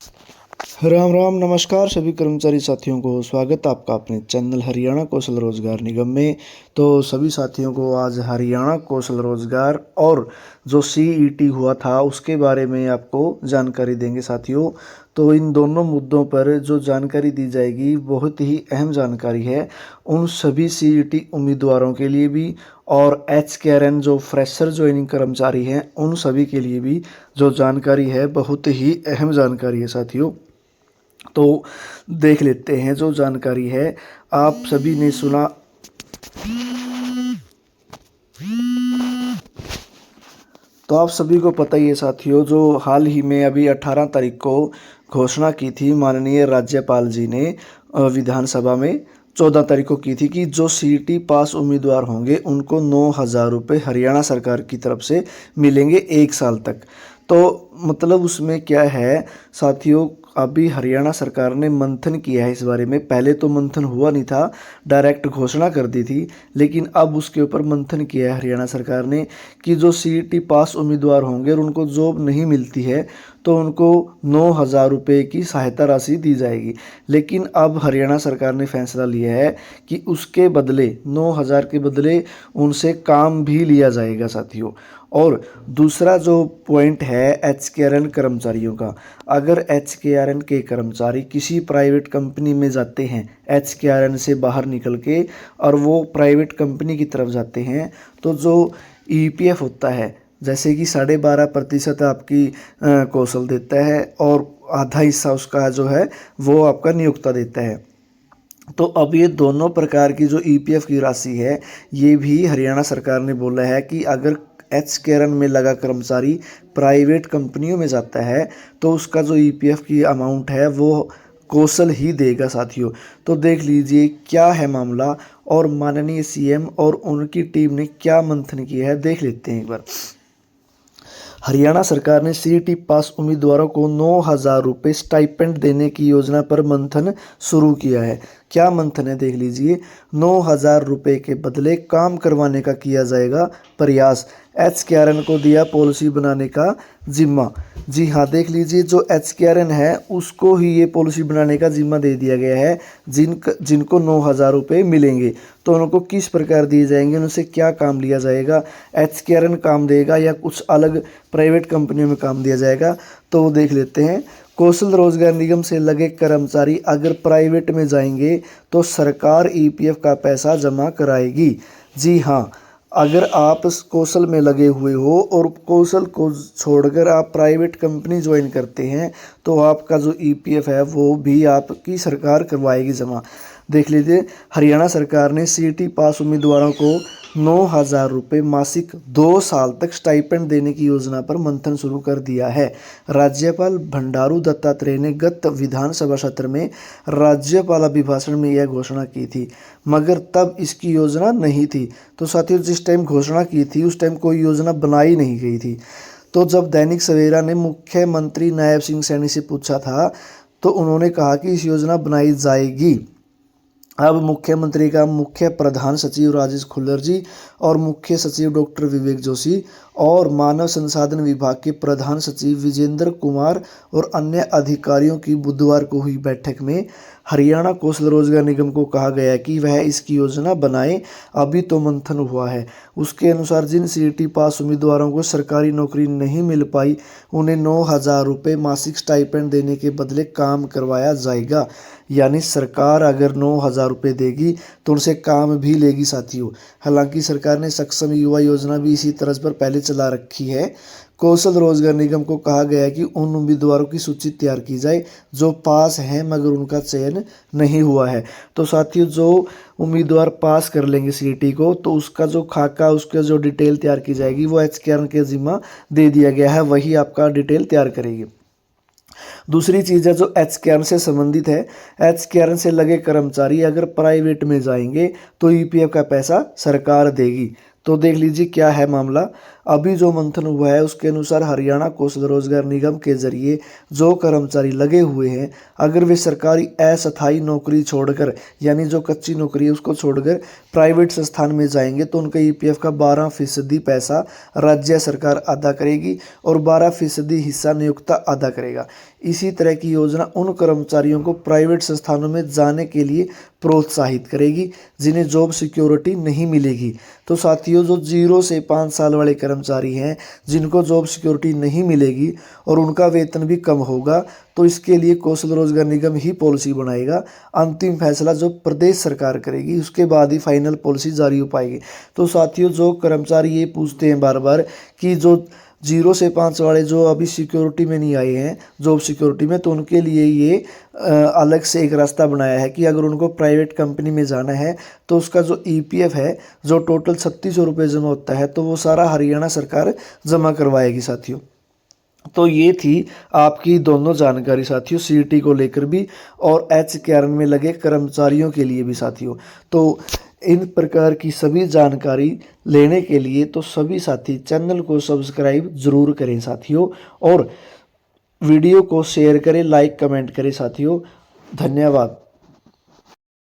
राम राम नमस्कार सभी कर्मचारी साथियों को स्वागत आपका अपने चैनल हरियाणा कौशल रोजगार निगम में। तो सभी साथियों को आज हरियाणा कौशल रोजगार और जो सीईटी हुआ था उसके बारे में आपको जानकारी देंगे साथियों। तो इन दोनों मुद्दों पर जो जानकारी दी जाएगी बहुत ही अहम जानकारी है उन सभी सीईटी उम्मीदवारों के लिए भी और एचकेआरएन जो फ्रेशर ज्वाइनिंग कर्मचारी हैं उन सभी के लिए भी जो जानकारी है बहुत ही अहम जानकारी है साथियों। तो देख लेते हैं जो जानकारी है। आप सभी ने सुना तो आप सभी को पता ही है साथियों, जो हाल ही में अभी 18 तारीख को घोषणा की थी माननीय राज्यपाल जी ने विधानसभा में 14 तारीख को की थी कि जो सीईटी पास उम्मीदवार होंगे उनको 9,000 रुपये हरियाणा सरकार की तरफ से मिलेंगे 1 साल तक। तो मतलब उसमें क्या है साथियों, अभी हरियाणा सरकार ने मंथन किया है इस बारे में। पहले तो मंथन हुआ नहीं था, डायरेक्ट घोषणा कर दी थी, लेकिन अब उसके ऊपर मंथन किया है हरियाणा सरकार ने कि जो सीईटी पास उम्मीदवार होंगे और उनको जॉब नहीं मिलती है तो उनको 9,000 रुपये की सहायता राशि दी जाएगी। लेकिन अब हरियाणा सरकार ने फैसला लिया है कि उसके बदले 9,000 के बदले उनसे काम भी लिया जाएगा साथियों। और दूसरा जो पॉइंट है एचकेआरएन कर्मचारियों का, अगर एचकेआरएन के कर्मचारी किसी प्राइवेट कंपनी में जाते हैं एचकेआरएन से बाहर निकल के और वो प्राइवेट कंपनी की तरफ जाते हैं तो जो ईपीएफ होता है जैसे कि 12.5% आपकी कौशल देता है और आधा हिस्सा उसका जो है वो आपका नियोक्ता देता है। तो अब ये दोनों प्रकार की जो ईपीएफ की राशि है ये भी हरियाणा सरकार ने बोला है कि अगर एचकेआरएन में लगा कर्मचारी प्राइवेट कंपनियों में जाता है तो उसका जो ईपीएफ की अमाउंट है वो कौशल ही देगा साथियों। तो देख लीजिए क्या है मामला और माननीय सीएम और उनकी टीम ने क्या मंथन किया है, देख लेते हैं एक बार। हरियाणा सरकार ने सीईटी पास उम्मीदवारों को 9,000 रुपये स्टाइपेंड देने की योजना पर मंथन शुरू किया है। क्या मंथन है देख लीजिए। 9,000 रुपये के बदले काम करवाने का किया जाएगा प्रयास, एचकेआरएन को दिया पॉलिसी बनाने का जिम्मा। जी हाँ, देख लीजिए जो एचकेआरएन है उसको ही ये पॉलिसी बनाने का जिम्मा दे दिया गया है। जिनको 9,000 रुपये मिलेंगे तो उनको किस प्रकार दिए जाएंगे, उनसे क्या काम लिया जाएगा, एचकेआरएन काम देगा या कुछ अलग प्राइवेट कंपनियों में काम दिया जाएगा, तो वो देख लेते हैं। कौशल रोजगार निगम से लगे कर्मचारी अगर प्राइवेट में जाएंगे तो सरकार ईपीएफ का पैसा जमा कराएगी। जी हाँ, अगर आप कौशल में लगे हुए हो और कौशल को छोड़कर आप प्राइवेट कंपनी ज्वाइन करते हैं तो आपका जो ईपीएफ है वो भी आपकी सरकार करवाएगी जमा। देख लीजिए, हरियाणा सरकार ने सीईटी पास उम्मीदवारों को 9,000 रुपये मासिक 2 साल तक स्टाइपेंड देने की योजना पर मंथन शुरू कर दिया है। राज्यपाल बंडारू दत्तात्रेय ने गत विधानसभा सत्र में राज्यपाल अभिभाषण में यह घोषणा की थी, मगर तब इसकी योजना नहीं थी। तो साथियों, जिस टाइम घोषणा की थी उस टाइम कोई योजना बनाई नहीं गई थी। तो जब दैनिक सवेरा ने मुख्यमंत्री नायब सिंह सैनी से पूछा था तो उन्होंने कहा कि इस योजना बनाई जाएगी। अब मुख्यमंत्री का मुख्य प्रधान सचिव राजेश खुल्लर जी और मुख्य सचिव डॉक्टर विवेक जोशी और मानव संसाधन विभाग के प्रधान सचिव विजेंद्र कुमार और अन्य अधिकारियों की बुधवार को हुई बैठक में हरियाणा कौशल रोजगार निगम को कहा गया कि वह इसकी योजना बनाए। अभी तो मंथन हुआ है। उसके अनुसार जिन सीईटी पास उम्मीदवारों को सरकारी नौकरी नहीं मिल पाई उन्हें 9,000 रुपये मासिक स्टाइपेंड देने के बदले काम करवाया जाएगा। यानी सरकार अगर 9,000 रुपये देगी तो उनसे काम भी लेगी साथियों। हालांकि सरकार ने सक्षम युवा योजना भी इसी तर्ज पर पहले चला रखी है। कौशल रोजगार निगम को कहा गया है कि उन उम्मीदवारों की सूची तैयार की जाए जो पास हैं मगर उनका चयन नहीं हुआ है। तो साथियों, जो उम्मीदवार पास कर लेंगे सीईटी को तो उसका जो खाका, उसका जो डिटेल तैयार की जाएगी वो एचकेआरएन के जिम्मा दे दिया गया है, वही आपका डिटेल तैयार करेगी। दूसरी चीज़ है जो एचकेआरएन से संबंधित है। एचकेआरएन से लगे कर्मचारी अगर प्राइवेट में जाएंगे तो ईपीएफ का पैसा सरकार देगी। तो देख लीजिए क्या है मामला। अभी जो मंथन हुआ है उसके अनुसार हरियाणा कौशल रोजगार निगम के जरिए जो कर्मचारी लगे हुए हैं अगर वे सरकारी अस्थायी नौकरी छोड़कर, यानी जो कच्ची नौकरी है उसको छोड़कर प्राइवेट संस्थान में जाएंगे तो उनका ईपीएफ का 12% पैसा राज्य सरकार अदा करेगी और 12% हिस्सा नियोक्ता अदा करेगा। इसी तरह की योजना उन कर्मचारियों को प्राइवेट संस्थानों में जाने के लिए प्रोत्साहित करेगी जिन्हें जॉब सिक्योरिटी नहीं मिलेगी। तो साथियों, जो 0 से 5 साल वाले कर्मचारी हैं जिनको जॉब सिक्योरिटी नहीं मिलेगी और उनका वेतन भी कम होगा, तो इसके लिए कौशल रोजगार निगम ही पॉलिसी बनाएगा। अंतिम फैसला जो प्रदेश सरकार करेगी, उसके बाद ही फाइनल पॉलिसी जारी हो पाएगी। तो साथियों, जो कर्मचारी ये पूछते हैं बार बार कि जो 0 से 5 वाले जो अभी सिक्योरिटी में नहीं आए हैं जॉब सिक्योरिटी में, तो उनके लिए ये अलग से एक रास्ता बनाया है कि अगर उनको प्राइवेट कंपनी में जाना है तो उसका जो ईपीएफ है, जो टोटल 3600 रुपये जमा होता है, तो वो सारा हरियाणा सरकार जमा करवाएगी साथियों। तो ये थी आपकी दोनों जानकारी साथियों, सीईटी को लेकर भी और एचकेआरएन में लगे कर्मचारियों के लिए भी साथियों। तो इन प्रकार की सभी जानकारी लेने के लिए तो सभी साथी चैनल को सब्सक्राइब जरूर करें साथियों, और वीडियो को शेयर करें, लाइक कमेंट करें साथियों। धन्यवाद।